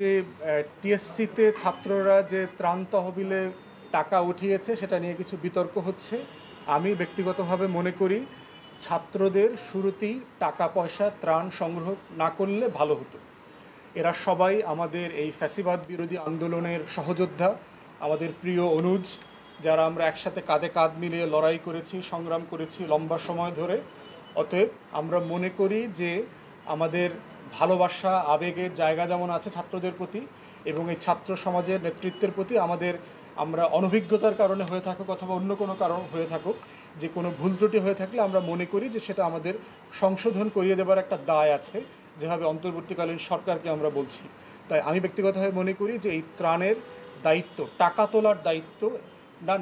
যে টিএসসিতে ছাত্ররা যে ত্রাণ তহবিলে টাকা উঠিয়েছে সেটা নিয়ে কিছু বিতর্ক হচ্ছে। আমি ব্যক্তিগতভাবে মনে করি ছাত্রদের শুরুতেই টাকা পয়সা ত্রাণ সংগ্রহ না করলে ভালো হতো। এরা সবাই আমাদের এই ফ্যাসিবাদ বিরোধী আন্দোলনের সহযোদ্ধা, আমাদের প্রিয় অনুজ, যারা আমরা একসাথে কাঁধে কাঁধ মিলিয়ে লড়াই করেছি, সংগ্রাম করেছি লম্বা সময় ধরে। অতএব আমরা মনে করি যে আমাদের ভালোবাসা আবেগের জায়গা যেমন আছে ছাত্রদের প্রতি, এবং এই ছাত্র সমাজের নেতৃত্বের প্রতি আমরা অনভিজ্ঞতার কারণে হয়ে থাকুক অথবা অন্য কোনো কারণ হয়ে থাকুক, যে কোনো ভুল ত্রুটি হয়ে থাকলে আমরা মনে করি যে সেটা আমাদের সংশোধন করিয়ে দেবার একটা দায় আছে, যেভাবে অন্তর্বর্তীকালীন সরকারকে আমরা বলছি। তাই আমি ব্যক্তিগতভাবে মনে করি যে এই ত্রাণের দায়িত্ব, টাকা তোলার দায়িত্ব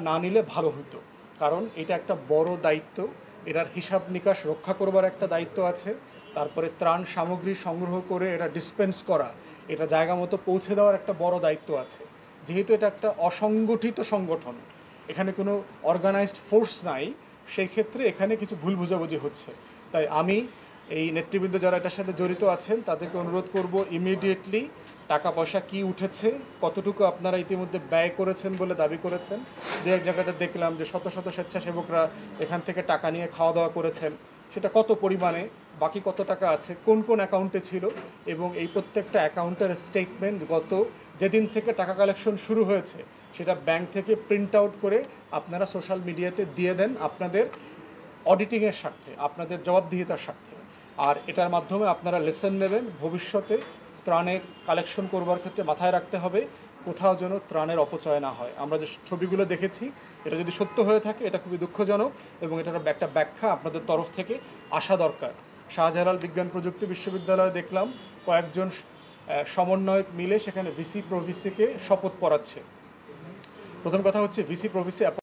না নিলে ভালো হতো, কারণ এটা একটা বড় দায়িত্ব। এটার হিসাব নিকাশ রক্ষা করবার একটা দায়িত্ব আছে। তারপরে ত্রাণ সামগ্রী সংগ্রহ করে এটা ডিসপেন্স করা, এটা জায়গা মতো পৌঁছে দেওয়ার একটা বড় দায়িত্ব আছে। যেহেতু এটা একটা অসংগঠিত সংগঠন, এখানে কোনো অর্গানাইজড ফোর্স নাই, সেই ক্ষেত্রে এখানে কিছু ভুল বুঝাবুঝি হচ্ছে। তাই আমি এই নেতৃবৃন্দ যারা এটার সাথে জড়িত আছেন তাদেরকে অনুরোধ করব, ইমিডিয়েটলি টাকা পয়সা কি উঠেছে, কতটুকু আপনারা ইতিমধ্যে ব্যয় করেছেন বলে দাবি করেছেন। দু এক জায়গাতে দেখলাম যে শত শত স্বেচ্ছাসেবকরা এখান থেকে টাকা নিয়ে খাওয়া দাওয়া করেছেন, সেটা কত পরিমাণে, বাকি কত টাকা আছে, কোন কোন অ্যাকাউন্টে ছিল, এবং এই প্রত্যেকটা অ্যাকাউন্টের স্টেটমেন্ট গত যেদিন থেকে টাকা কালেকশন শুরু হয়েছে সেটা ব্যাংক থেকে প্রিন্ট আউট করে আপনারা সোশ্যাল মিডিয়াতে দিয়ে দেন, আপনাদের অডিটিংয়ের স্বার্থে, আপনাদের জবাবদিহিতার স্বার্থে। আর এটার মাধ্যমে আপনারা লেসন নেবেন। ভবিষ্যতে ত্রাণের কালেকশন করবার ক্ষেত্রে মাথায় রাখতে হবে কোথাও যেন ত্রাণের অপচয় না হয়। আমরা যে ছবিগুলো দেখেছি, এটা যদি সত্য হয়ে থাকে এটা খুবই দুঃখজনক, এবং এটার একটা ব্যাখ্যা আপনাদের তরফ থেকে আসা দরকার। শাহজালাল বিজ্ঞান প্রযুক্তি বিশ্ববিদ্যালয়ে দেখলাম কয়েকজন সমন্বয়ক মিলে সেখানে ভিসি প্রভিসিকে শপথ পড়াচ্ছে। প্রথম কথা হচ্ছে, ভিসি প্রভিসি